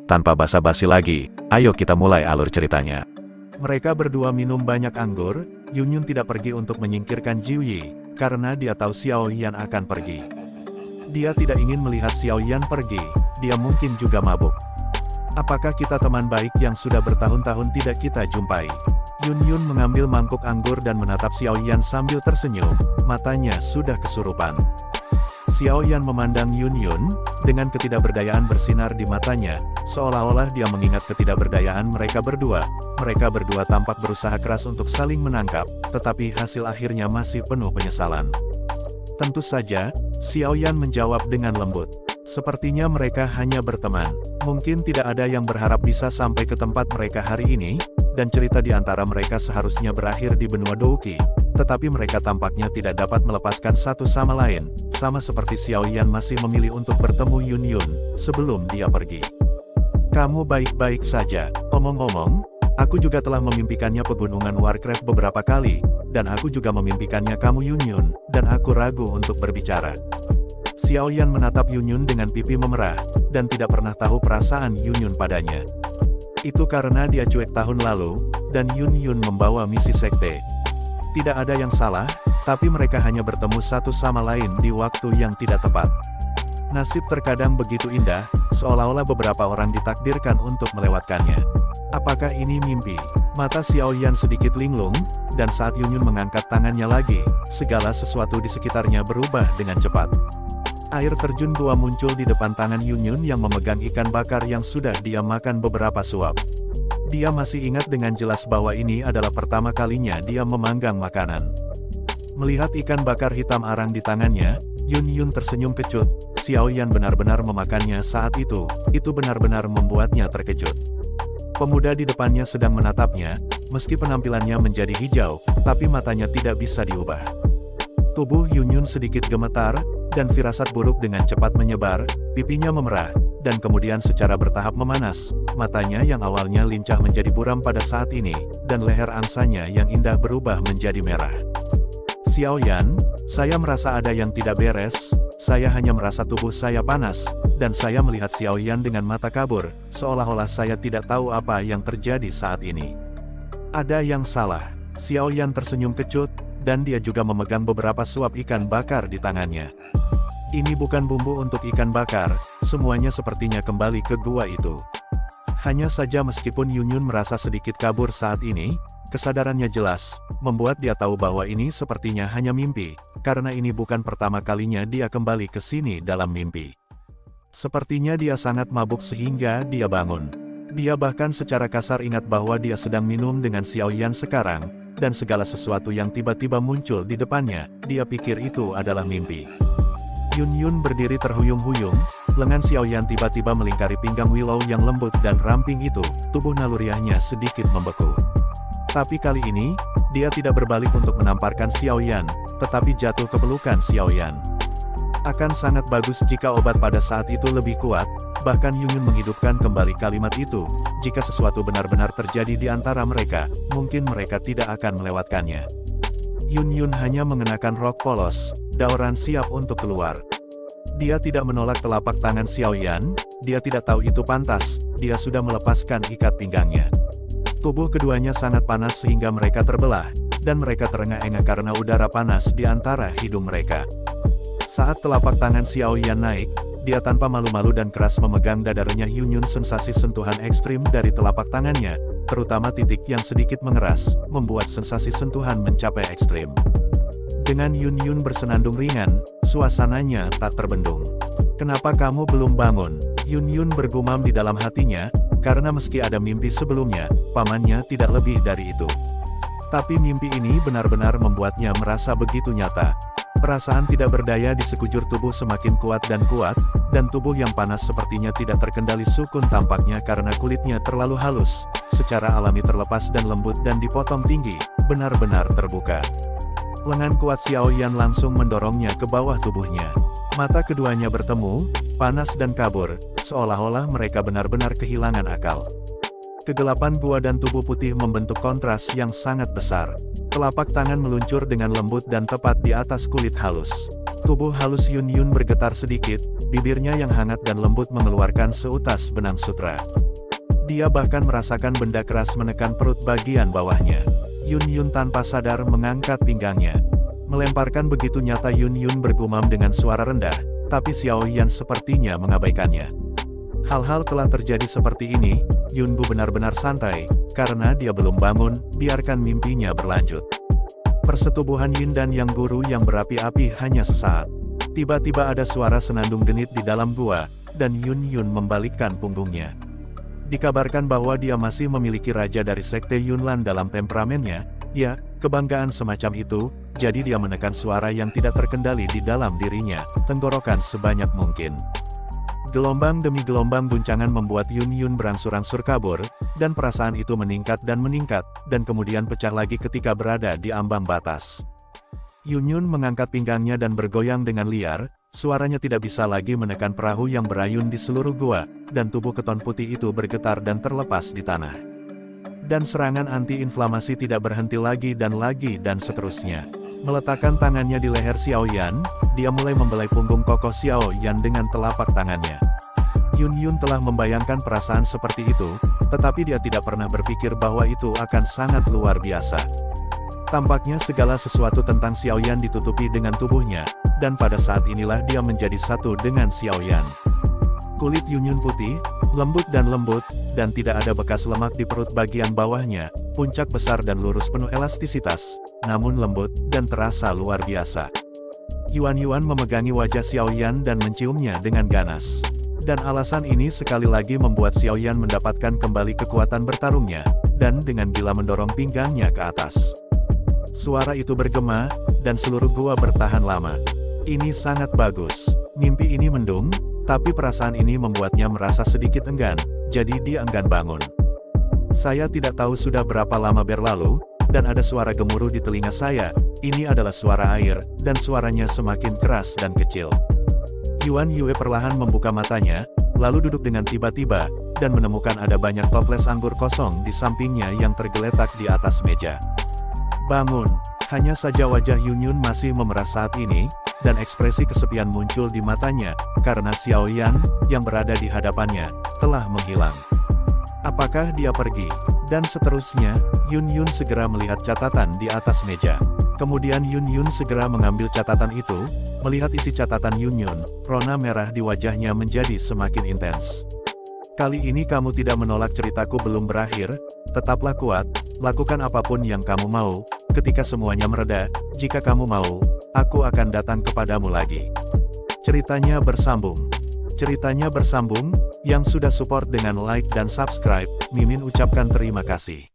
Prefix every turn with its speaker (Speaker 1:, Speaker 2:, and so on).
Speaker 1: tanpa basa-basi lagi, ayo kita mulai alur ceritanya.
Speaker 2: Mereka berdua minum banyak anggur. Yunyun tidak pergi untuk menyingkirkan Jiuyi, karena dia tahu Xiao Yan akan pergi. Dia tidak ingin melihat Xiao Yan pergi, dia mungkin juga mabuk. Apakah kita teman baik yang sudah bertahun-tahun tidak kita jumpai? Yunyun mengambil mangkuk anggur dan menatap Xiao Yan sambil tersenyum, matanya sudah kesurupan. Xiao Yan memandang Yunyun, dengan ketidakberdayaan bersinar di matanya, seolah-olah dia mengingat ketidakberdayaan mereka berdua. Mereka berdua tampak berusaha keras untuk saling menangkap, tetapi hasil akhirnya masih penuh penyesalan. Tentu saja, Xiao Yan menjawab dengan lembut. Sepertinya mereka hanya berteman. Mungkin tidak ada yang berharap bisa sampai ke tempat mereka hari ini, dan cerita di antara mereka seharusnya berakhir di benua Douki. Tetapi mereka tampaknya tidak dapat melepaskan satu sama lain, sama seperti Xiao Yan masih memilih untuk bertemu Yunyun, sebelum dia pergi. Kamu baik-baik saja. Omong-omong, aku juga telah memimpikannya pegunungan Warcraft beberapa kali, dan aku juga memimpikannya kamu Yunyun, dan aku ragu untuk berbicara. Xiao Yan menatap Yunyun dengan pipi memerah, dan tidak pernah tahu perasaan Yunyun padanya. Itu karena dia cuek tahun lalu, dan Yunyun membawa misi sekte. Tidak ada yang salah, tapi mereka hanya bertemu satu sama lain di waktu yang tidak tepat. Nasib terkadang begitu indah, seolah-olah beberapa orang ditakdirkan untuk melewatkannya. Apakah ini mimpi? Mata Xiao Yan sedikit linglung, dan saat Yunyun mengangkat tangannya lagi, segala sesuatu di sekitarnya berubah dengan cepat. Air terjun tua muncul di depan tangan Yunyun yang memegang ikan bakar yang sudah dia makan beberapa suap. Dia masih ingat dengan jelas bahwa ini adalah pertama kalinya dia memanggang makanan. Melihat ikan bakar hitam arang di tangannya, Yunyun tersenyum kecut. Xiao Yan benar-benar memakannya saat itu benar-benar membuatnya terkejut. Pemuda di depannya sedang menatapnya, meski penampilannya menjadi hijau, tapi matanya tidak bisa diubah. Tubuh Yunyun sedikit gemetar, dan firasat buruk dengan cepat menyebar, pipinya memerah, dan kemudian secara bertahap memanas. Matanya yang awalnya lincah menjadi buram pada saat ini, dan leher angsanya yang indah berubah menjadi merah. Xiao Yan, saya merasa ada yang tidak beres, saya hanya merasa tubuh saya panas, dan saya melihat Xiao Yan dengan mata kabur, seolah-olah saya tidak tahu apa yang terjadi saat ini. Ada yang salah. Xiao Yan tersenyum kecut, dan dia juga memegang beberapa suap ikan bakar di tangannya. Ini bukan bumbu untuk ikan bakar, semuanya sepertinya kembali ke gua itu. Hanya saja meskipun Yunyun merasa sedikit kabur saat ini, kesadarannya jelas, membuat dia tahu bahwa ini sepertinya hanya mimpi, karena ini bukan pertama kalinya dia kembali ke sini dalam mimpi. Sepertinya dia sangat mabuk sehingga dia bangun. Dia bahkan secara kasar ingat bahwa dia sedang minum dengan Xiao Yan sekarang, dan segala sesuatu yang tiba-tiba muncul di depannya, dia pikir itu adalah mimpi. Yunyun berdiri terhuyung-huyung, lengan Xiao Yan tiba-tiba melingkari pinggang Willow yang lembut dan ramping itu, tubuh naluriahnya sedikit membeku. Tapi kali ini, dia tidak berbalik untuk menamparkan Xiao Yan, tetapi jatuh ke pelukan Xiao Yan. Akan sangat bagus jika obat pada saat itu lebih kuat, bahkan Yunyun menghidupkan kembali kalimat itu, jika sesuatu benar-benar terjadi di antara mereka, mungkin mereka tidak akan melewatkannya. Yunyun hanya mengenakan rok polos, Daoran siap untuk keluar. Dia tidak menolak telapak tangan Xiao Yan, dia tidak tahu itu pantas, dia sudah melepaskan ikat pinggangnya. Tubuh keduanya sangat panas sehingga mereka terbelah, dan mereka terengah-engah karena udara panas di antara hidung mereka. Saat telapak tangan Xiao Yan naik, dia tanpa malu-malu dan keras memegang dadanya Yunyun. Sensasi sentuhan ekstrim dari telapak tangannya, terutama titik yang sedikit mengeras, membuat sensasi sentuhan mencapai ekstrim. Dengan Yunyun bersenandung ringan, suasananya tak terbendung. Kenapa kamu belum bangun? Yunyun bergumam di dalam hatinya, karena meski ada mimpi sebelumnya, pamannya tidak lebih dari itu. Tapi mimpi ini benar-benar membuatnya merasa begitu nyata. Perasaan tidak berdaya di sekujur tubuh semakin kuat, dan tubuh yang panas sepertinya tidak terkendali sukun tampaknya karena kulitnya terlalu halus, secara alami terlepas dan lembut dan dipotong tinggi, benar-benar terbuka. Lengan kuat Xiao Yan langsung mendorongnya ke bawah tubuhnya. Mata keduanya bertemu, panas dan kabur, seolah-olah mereka benar-benar kehilangan akal. Kegelapan gua dan tubuh putih membentuk kontras yang sangat besar. Telapak tangan meluncur dengan lembut dan tepat di atas kulit halus. Tubuh halus Yun Yun bergetar sedikit, bibirnya yang hangat dan lembut mengeluarkan seutas benang sutra. Dia bahkan merasakan benda keras menekan perut bagian bawahnya. Yun Yun tanpa sadar mengangkat pinggangnya. Melemparkan begitu nyata Yun Yun bergumam dengan suara rendah, tapi Xiao Yan sepertinya mengabaikannya. Hal-hal telah terjadi seperti ini, Yun Bu benar-benar santai, karena dia belum bangun, biarkan mimpinya berlanjut. Persetubuhan Yin dan Yang Guru yang berapi-api hanya sesaat. Tiba-tiba ada suara senandung genit di dalam gua, dan Yun Yun membalikkan punggungnya. Dikabarkan bahwa dia masih memiliki raja dari sekte Yunlan dalam temperamennya, ya, kebanggaan semacam itu, jadi dia menekan suara yang tidak terkendali di dalam dirinya, tenggorokan sebanyak mungkin. Gelombang demi gelombang guncangan membuat Yun Yun berangsur-angsur kabur, dan perasaan itu meningkat, dan kemudian pecah lagi ketika berada di ambang batas. Yun Yun mengangkat pinggangnya dan bergoyang dengan liar, suaranya tidak bisa lagi menekan perahu yang berayun di seluruh gua, dan tubuh keton putih itu bergetar dan terlepas di tanah. Dan serangan anti-inflamasi tidak berhenti lagi dan seterusnya. Meletakkan tangannya di leher Xiao Yan, dia mulai membelai punggung kokoh Xiao Yan dengan telapak tangannya. Yun Yun telah membayangkan perasaan seperti itu, tetapi dia tidak pernah berpikir bahwa itu akan sangat luar biasa. Tampaknya segala sesuatu tentang Xiao Yan ditutupi dengan tubuhnya, dan pada saat inilah dia menjadi satu dengan Xiao Yan. Kulit Yun Yun putih, lembut, dan tidak ada bekas lemak di perut bagian bawahnya, puncak besar dan lurus penuh elastisitas, namun lembut, dan terasa luar biasa. Yuan Yuan memegangi wajah Xiao Yan dan menciumnya dengan ganas. Dan alasan ini sekali lagi membuat Xiao Yan mendapatkan kembali kekuatan bertarungnya, dan dengan gila mendorong pinggangnya ke atas. Suara itu bergema, dan seluruh gua bertahan lama. Ini sangat bagus. Mimpi ini mendung, tapi perasaan ini membuatnya merasa sedikit enggan, jadi dia enggan bangun. Saya tidak tahu sudah berapa lama berlalu, dan ada suara gemuruh di telinga saya, ini adalah suara air, dan suaranya semakin keras dan kecil. Yuan Yue perlahan membuka matanya, lalu duduk dengan tiba-tiba, dan menemukan ada banyak toples anggur kosong di sampingnya yang tergeletak di atas meja. Bangun, hanya saja wajah Yun Yun masih memerah saat ini, dan ekspresi kesepian muncul di matanya, karena Xiao Yan, yang berada di hadapannya, telah menghilang. Apakah dia pergi? Dan seterusnya, Yun Yun segera melihat catatan di atas meja. Kemudian Yun Yun segera mengambil catatan itu, melihat isi catatan Yun Yun, rona merah di wajahnya menjadi semakin intens. Kali ini kamu tidak menolak ceritaku belum berakhir, tetaplah kuat, lakukan apapun yang kamu mau, ketika semuanya mereda, jika kamu mau, aku akan datang kepadamu lagi. Ceritanya bersambung. Yang sudah support dengan like dan subscribe, Mimin ucapkan terima kasih.